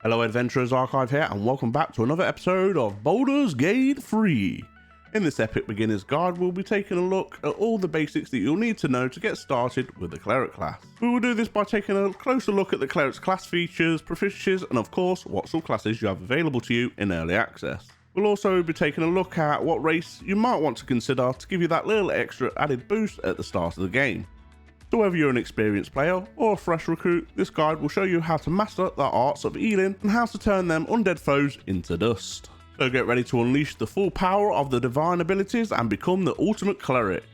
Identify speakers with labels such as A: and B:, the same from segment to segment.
A: Hello Adventurers, Archive here, and welcome back to another episode of Baldur's Gate 3. In this epic beginner's guide, we'll be taking a look at all the basics that you'll need to know to get started with the Cleric class. We will do this by taking a closer look at the Cleric's class features, proficiencies, and of course, what subclasses you have available to you in early access. We'll also be taking a look at what race you might want to consider to give you that little extra added boost at the start of the game. So whether you're an experienced player or a fresh recruit, this guide will show you how to master the arts of healing and how to turn them undead foes into dust. So get ready to unleash the full power of the divine abilities and become the ultimate cleric.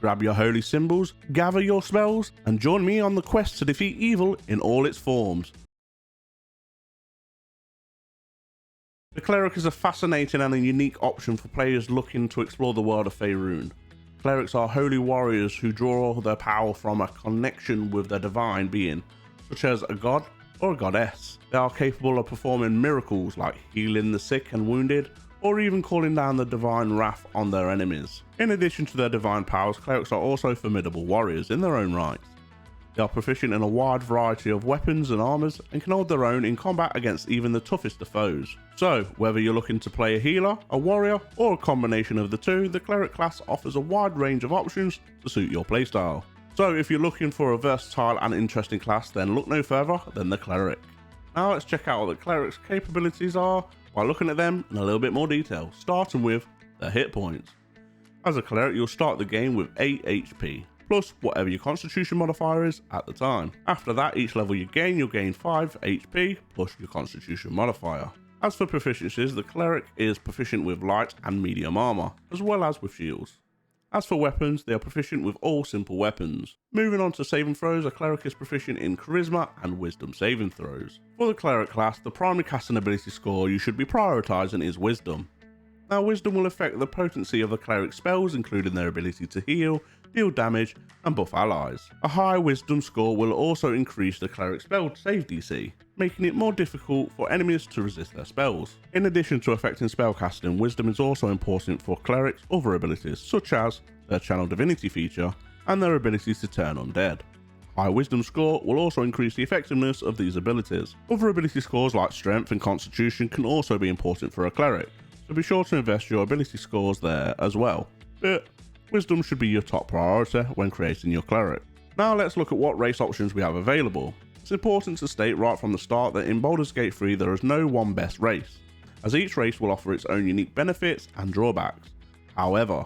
A: Grab your holy symbols, gather your spells, and join me on the quest to defeat evil in all its forms. The cleric is a fascinating and a unique option for players looking to explore the world of Faerun. Clerics are holy warriors who draw their power from a connection with their divine being, such as a god or a goddess. They are capable of performing miracles like healing the sick and wounded, or even calling down the divine wrath on their enemies. In addition to their divine powers, clerics are also formidable warriors in their own right. They are proficient in a wide variety of weapons and armors and can hold their own in combat against even the toughest of foes. So, whether you're looking to play a healer, a warrior, or a combination of the two, the Cleric class offers a wide range of options to suit your playstyle. So if you're looking for a versatile and interesting class, then look no further than the Cleric. Now let's check out what the Cleric's capabilities are by looking at them in a little bit more detail, starting with their hit points. As a Cleric, you'll start the game with 8 HP. Plus whatever your Constitution modifier is at the time. After that, each level you'll gain 5 HP plus your Constitution modifier. As for proficiencies, the Cleric is proficient with light and medium armor, as well as with shields. As for weapons, they are proficient with all simple weapons. Moving on to saving throws, a Cleric is proficient in Charisma and Wisdom saving throws. For the Cleric class, the primary casting ability score you should be prioritizing is Wisdom. Now, Wisdom will affect the potency of the Cleric's spells, including their ability to heal, deal damage, and buff allies. A high Wisdom score will also increase the Cleric's spell save DC, making it more difficult for enemies to resist their spells. In addition to affecting spellcasting, Wisdom is also important for Cleric's other abilities, such as their Channel Divinity feature and their abilities to turn undead. High Wisdom score will also increase the effectiveness of these abilities. Other ability scores like Strength and Constitution can also be important for a Cleric, so be sure to invest your ability scores there as well. But Wisdom should be your top priority when creating your Cleric. Now let's look at what race options we have available. It's important to state right from the start that in Baldur's Gate 3 there is no one best race, as each race will offer its own unique benefits and drawbacks. However,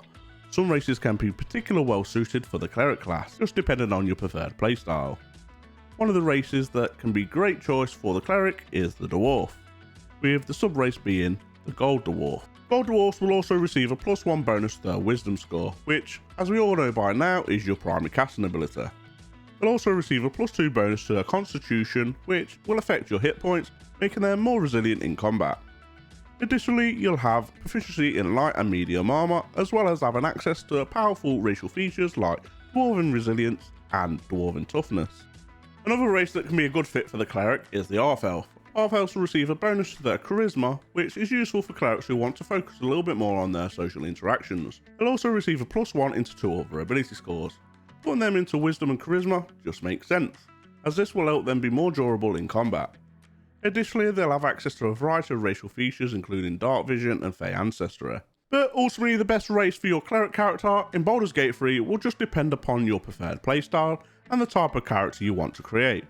A: some races can be particularly well suited for the Cleric class, just depending on your preferred playstyle. One of the races that can be a great choice for the Cleric is the Dwarf, with the sub-race being the Gold Dwarf. Gold Dwarfs will also receive a +1 bonus to their Wisdom score, which, as we all know by now, is your primary casting ability. They'll also receive a +2 bonus to their Constitution, which will affect your hit points, making them more resilient in combat. Additionally, you'll have proficiency in light and medium armor, as well as having access to powerful racial features like Dwarven Resilience and Dwarven Toughness. Another race that can be a good fit for the Cleric is the Half-Elf. Half-Elves will receive a bonus to their Charisma, which is useful for Clerics who want to focus a little bit more on their social interactions. They'll also receive a +1 into 2 other ability scores. Putting them into Wisdom and Charisma just makes sense, as this will help them be more durable in combat. Additionally, they'll have access to a variety of racial features including Dark Vision and Fey Ancestry. But ultimately, the best race for your Cleric character in Baldur's Gate 3 will just depend upon your preferred playstyle and the type of character you want to create.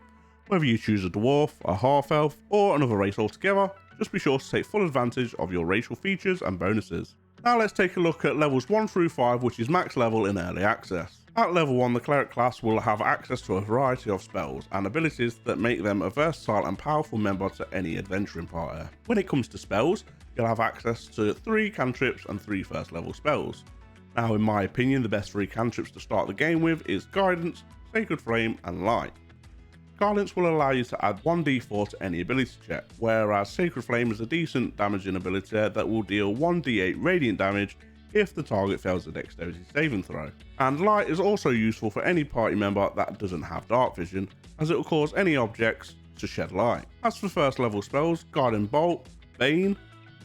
A: Whether you choose a Dwarf, a Half-Elf, or another race altogether, just be sure to take full advantage of your racial features and bonuses. Now let's take a look at levels 1 through 5, which is max level in early access. At level 1, the Cleric class will have access to a variety of spells and abilities that make them a versatile and powerful member to any adventuring party. When it comes to spells, you'll have access to 3 cantrips and 3 first level spells. Now in my opinion, the best 3 cantrips to start the game with is Guidance, Sacred Flame and Light. Guidance will allow you to add 1d4 to any ability check, whereas Sacred Flame is a decent damaging ability that will deal 1d8 radiant damage if the target fails a dexterity saving throw. And Light is also useful for any party member that doesn't have Dark Vision, as it will cause any objects to shed light. As for first level spells, Guiding Bolt, Bane,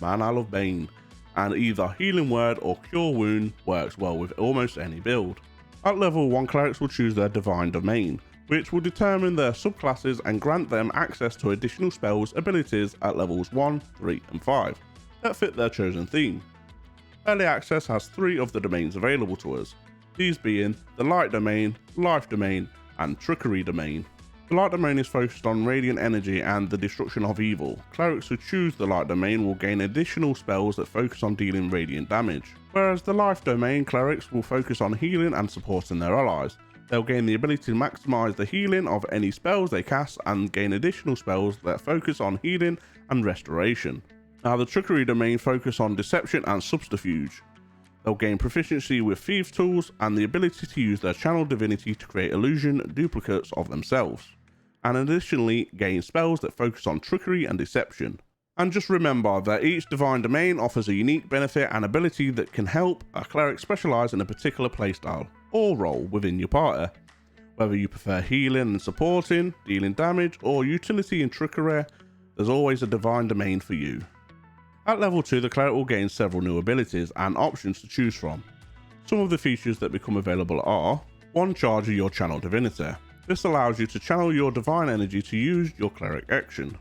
A: man I love Bane, and either Healing Word or Cure Wound works well with almost any build. At level 1, Clerics will choose their Divine Domain, which will determine their subclasses and grant them access to additional spells abilities at levels 1, 3 and 5 that fit their chosen theme. Early access has 3 of the domains available to us, these being the Light Domain, Life Domain and Trickery Domain. The Light Domain is focused on radiant energy and the destruction of evil. Clerics who choose the Light Domain will gain additional spells that focus on dealing radiant damage, whereas the Life Domain clerics will focus on healing and supporting their allies. They'll gain the ability to maximise the healing of any spells they cast and gain additional spells that focus on healing and restoration. Now the Trickery Domain focus on deception and subterfuge. They'll gain proficiency with Thieves' Tools and the ability to use their channel divinity to create illusion duplicates of themselves, and additionally gain spells that focus on trickery and deception. And just remember that each divine domain offers a unique benefit and ability that can help a cleric specialise in a particular playstyle or role within your party. Whether you prefer healing and supporting, dealing damage, or utility and trickery, there's always a divine domain for you. At level 2, the cleric will gain several new abilities and options to choose from. Some of the features that become available are 1. Charge of your channel divinity. This allows you to channel your divine energy to use your cleric action.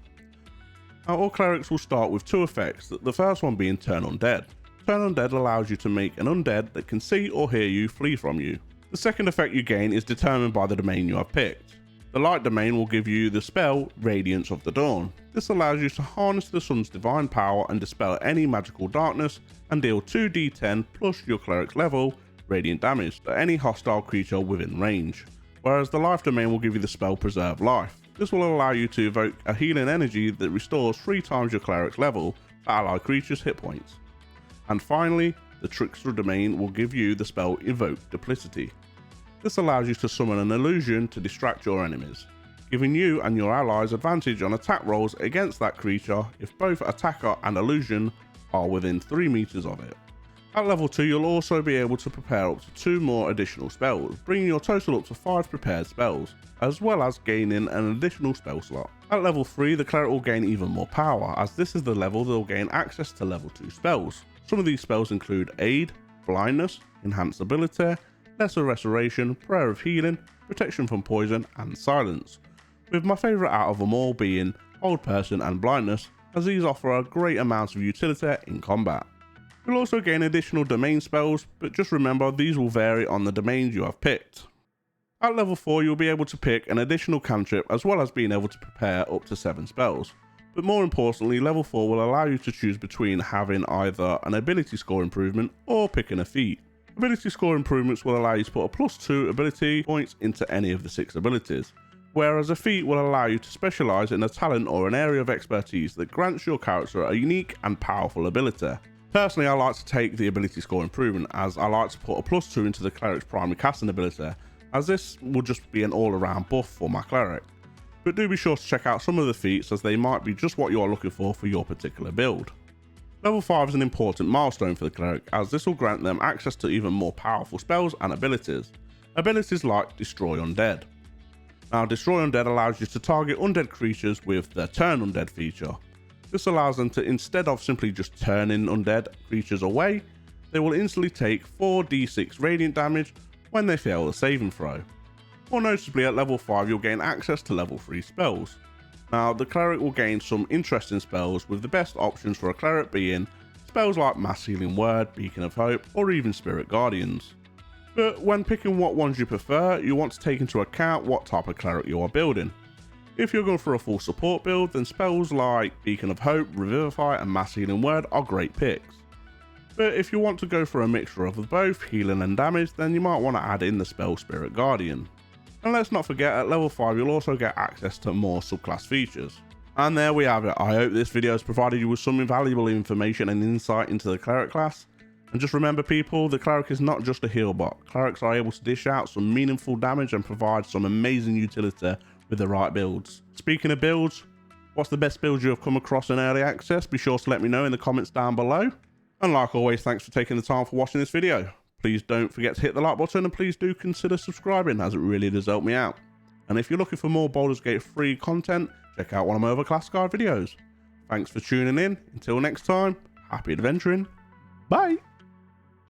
A: Now, all clerics will start with 2 effects, the first one being Turn Undead. Turn Undead allows you to make an undead that can see or hear you flee from you. The second effect you gain is determined by the domain you have picked. The Light Domain will give you the spell Radiance of the Dawn. This allows you to harness the sun's divine power and dispel any magical darkness and deal 2d10 plus your cleric's level radiant damage to any hostile creature within range. Whereas the Life Domain will give you the spell Preserve Life. This will allow you to evoke a healing energy that restores 3 times your cleric's level to ally creatures' hit points. And finally, the Trickster Domain will give you the spell Evoke Duplicity. This allows you to summon an illusion to distract your enemies, giving you and your allies advantage on attack rolls against that creature if both attacker and illusion are within 3 meters of it. At level 2, you'll also be able to prepare up to 2 more additional spells, bringing your total up to 5 prepared spells, as well as gaining an additional spell slot. At level 3, the cleric will gain even more power, as this is the level they'll gain access to level 2 spells. Some of these spells include Aid, Blindness, Enhanced Ability, Lesser Restoration, Prayer of Healing, Protection from Poison, and Silence, with my favourite out of them all being Hold Person and Blindness, as these offer a great amount of utility in combat. You'll also gain additional domain spells, but just remember these will vary on the domains you have picked. At level 4, you'll be able to pick an additional cantrip as well as being able to prepare up to 7 spells. But more importantly, level 4 will allow you to choose between having either an ability score improvement or picking a feat. Ability score improvements will allow you to put a +2 ability points into any of the 6 abilities, whereas a feat will allow you to specialise in a talent or an area of expertise that grants your character a unique and powerful ability. Personally, I like to take the ability score improvement, as I like to put a +2 into the cleric's primary casting ability, as this will just be an all-around buff for my cleric. But do be sure to check out some of the feats, as they might be just what you are looking for your particular build. Level 5 is an important milestone for the cleric, as this will grant them access to even more powerful spells and abilities. Abilities like Destroy Undead. Now, Destroy Undead allows you to target undead creatures with their Turn Undead feature. This allows them to, instead of simply just turning undead creatures away, they will instantly take 4d6 radiant damage when they fail the saving throw. More noticeably, at level 5 you'll gain access to level 3 spells. Now, the cleric will gain some interesting spells, with the best options for a cleric being spells like Mass Healing Word, Beacon of Hope, or even Spirit Guardians. But when picking what ones you prefer, you want to take into account what type of cleric you are building. If you're going for a full support build, then spells like Beacon of Hope, Revivify and Mass Healing Word are great picks. But if you want to go for a mixture of both healing and damage, then you might want to add in the spell Spirit Guardian. And let's not forget, at level 5 you'll also get access to more subclass features. And there we have it. I hope this video has provided you with some invaluable information and insight into the cleric class. And just remember people, the cleric is not just a heal bot. Clerics are able to dish out some meaningful damage and provide some amazing utility with the right builds. Speaking of builds, what's the best build you have come across in early access? Be sure to let me know in the comments down below. And like always, thanks for taking the time for watching this video. Please don't forget to hit the like button, and please do consider subscribing, as it really does help me out. And if you're looking for more Baldur's Gate free content, check out one of my other class guide videos. Thanks for tuning in. Until next time, happy adventuring. Bye.